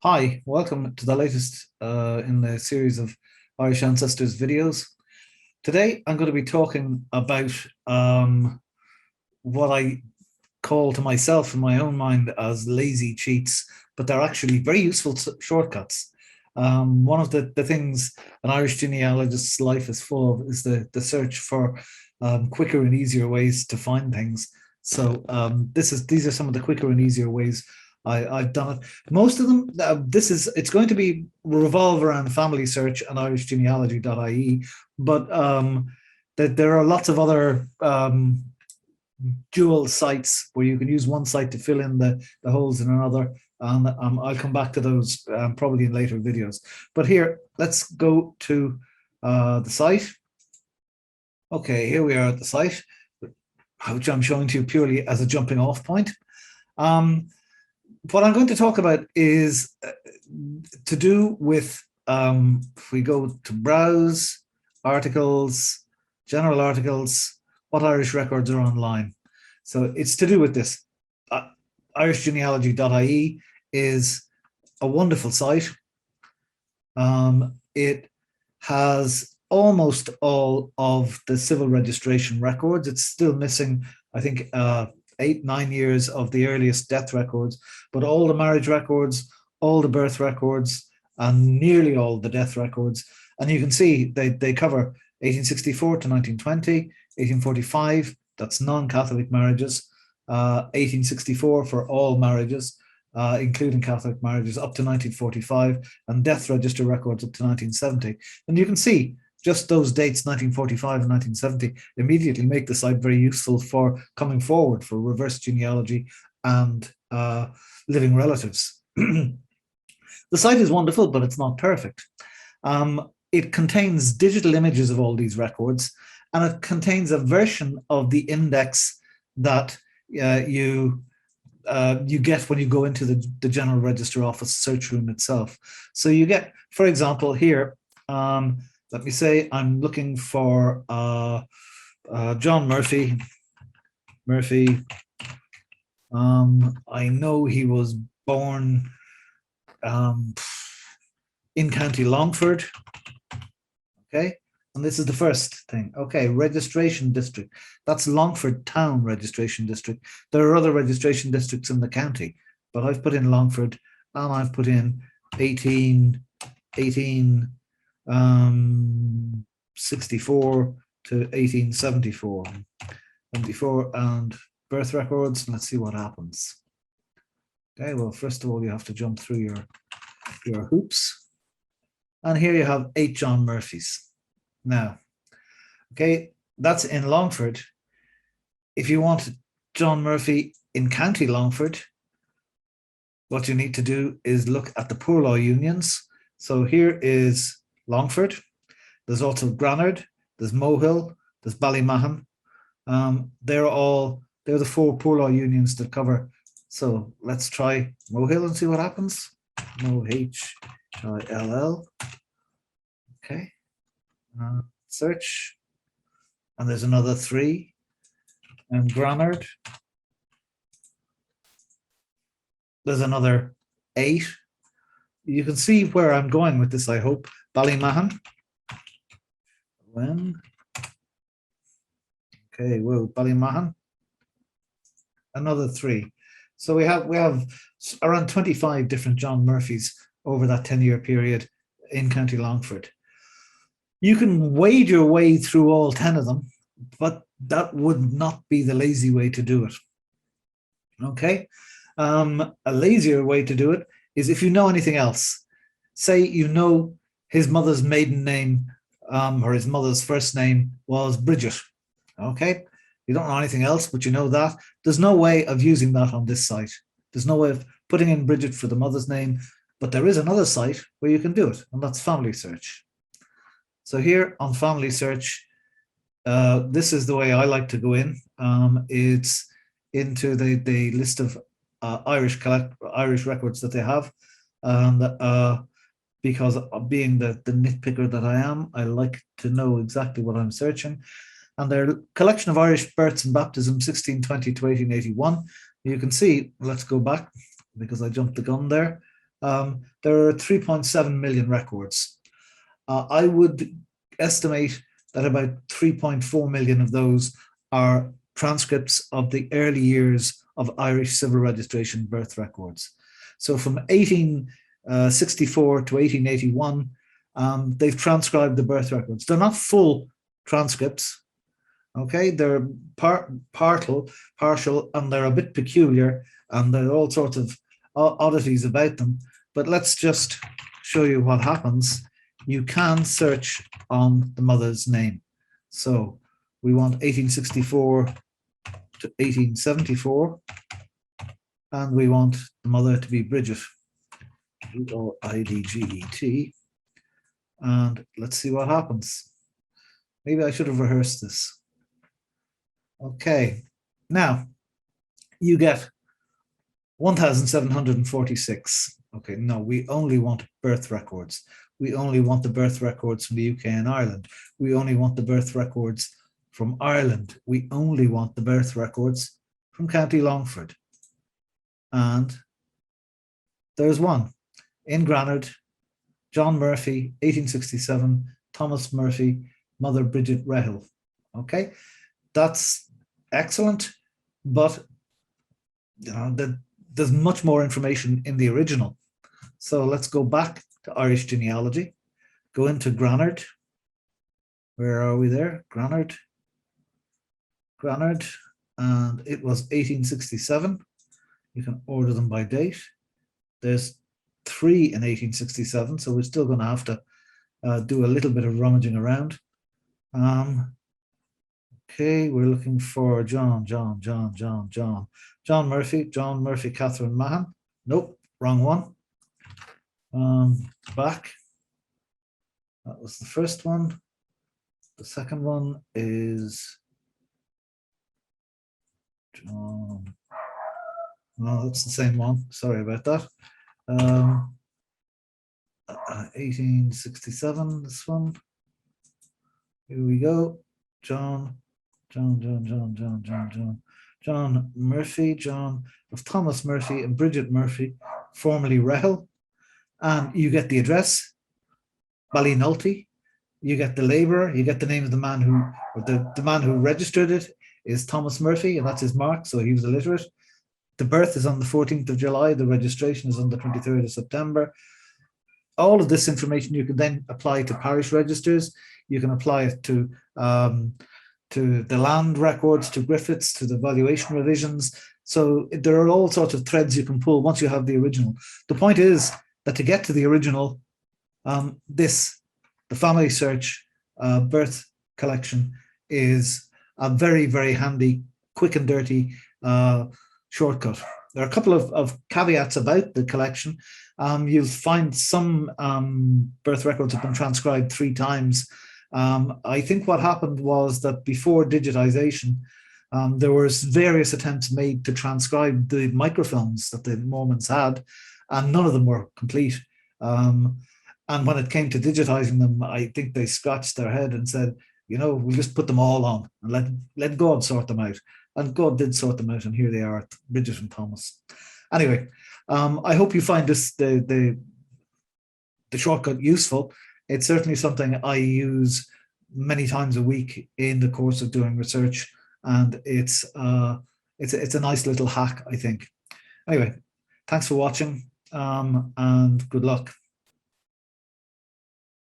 Hi, welcome to the latest in the series of Irish Ancestors videos. Today, I'm going to be talking about what I call to myself in my own mind as lazy cheats, but they're actually very useful shortcuts. One of the things an Irish genealogist's life is full of is the search for quicker and easier ways to find things. So these are some of the quicker and easier ways I've done it. Most of them, it's going to be revolve around family search and irishgenealogy.ie, but there are lots of other dual sites where you can use one site to fill in the holes in another. And I'll come back to those probably in later videos. But here, let's go to the site. Okay, here we are at the site, which I'm showing to you purely as a jumping off point. What I'm going to talk about is to do with, if we go to browse, articles, general articles, what Irish records are online. So it's to do with this. irishgenealogy.ie is a wonderful site. It has almost all of the civil registration records. It's still missing, I think, 8-9 years of the earliest death records, but all the marriage records, all the birth records, and nearly all the death records. And you can see they cover 1864 to 1920, 1845, that's non-Catholic marriages, 1864 for all marriages, including Catholic marriages, up to 1945, and death register records up to 1970. And you can see just those dates, 1945 and 1970, immediately make the site very useful for coming forward for reverse genealogy and living relatives. The site is wonderful, but it's not perfect. It contains digital images of all these records, and it contains a version of the index that you get when you go into the General Register Office search room itself. So you get, for example, here, let me say I'm looking for John Murphy. I know he was born in County Longford. Okay, and this is the first thing. Okay, registration district. That's Longford Town Registration District. There are other registration districts in the county, but I've put in Longford and I've put in 1864 to 1874. 74 and birth records. Let's see what happens. Okay, well, first of all, you have to jump through your hoops. And here you have 8 John Murphys. Now, okay, that's in Longford. If you want John Murphy in County Longford, what you need to do is look at the poor law unions. So here is Longford. There's also Granard, there's Mohill, there's Ballymahon. They're the 4 poor law unions that cover. So let's try Mohill and see what happens. Mohill. Okay. Search. And there's another 3. And Granard. There's another 8. You can see where I'm going with this, I hope. Ballymahon. Okay, well, Ballymahon. Another 3. So we have around 25 different John Murphys over that 10-year period in County Longford. You can wade your way through all 10 of them, but that would not be the lazy way to do it. Okay, a lazier way to do it is if you know anything else. Say you know his mother's maiden name or his mother's first name was Bridget. Okay, you don't know anything else, but you know that. There's no way of using that on this site. There's no way of putting in Bridget for the mother's name, but there is another site where you can do it, and that's Family Search. So here on Family Search, this is the way I like to go in. It's into the list of Irish records that they have, and because being the nitpicker that I am, I like to know exactly what I'm searching. And their collection of Irish births and baptisms, 1620 to 1881. You can see, let's go back because I jumped the gun there. there are 3.7 million records. I would estimate that about 3.4 million of those are transcripts of the early years of Irish civil registration birth records. So from 1864 to 1881, they've transcribed the birth records. They're not full transcripts, okay? They're partial, and they're a bit peculiar, and there are all sorts of oddities about them. But let's just show you what happens. You can search on the mother's name. So we want 1864 to 1874, and we want the mother to be Bridget, Bridget, and let's see what happens. Maybe I should have rehearsed this. Okay, now you get 1,746. Okay, no, we only want birth records. We only want the birth records from the UK and Ireland. We only want the birth records from Ireland. We only want the birth records from County Longford. And there's one. In Granard, John Murphy, 1867, Thomas Murphy, Mother Bridget Rehill. Okay, that's excellent, but you know, there's much more information in the original. So let's go back to Irish genealogy, go into Granard. Where are we there? Granard, and it was 1867. You can order them by date. There's 3 in 1867, so we're still going to have to do a little bit of rummaging around. Okay, we're looking for John Murphy, Catherine Mahan. Nope, wrong one. Back. That was the first one. The second one is John. No, that's the same one. Sorry about that. 1867, this one. Here we go. John Murphy, John of Thomas Murphy and Bridget Murphy, formerly Rehill. And you get the address, Ballynulty. You get the labourer, you get the name of the man who, or the man who registered it is Thomas Murphy, and that's his mark, so he was illiterate. The birth is on the 14th of July, the registration is on the 23rd of September. All of this information you can then apply to parish registers. You can apply it to the land records, to Griffiths, to the valuation revisions. So there are all sorts of threads you can pull once you have the original. The point is that to get to the original, the family search birth collection is a very, very handy, quick and dirty shortcut. There are a couple of caveats about the collection. You'll find some birth records have been transcribed 3 times. I think what happened was that before digitization, there was various attempts made to transcribe the microfilms that the Mormons had, and none of them were complete. And when it came to digitizing them, I think they scratched their head and said, you know, we'll just put them all on and let God sort them out. And God did sort them out, and here they are, Bridget and Thomas. Anyway, I hope you find this the shortcut useful. It's certainly something I use many times a week in the course of doing research, and it's a nice little hack, I think. Anyway, thanks for watching, and good luck.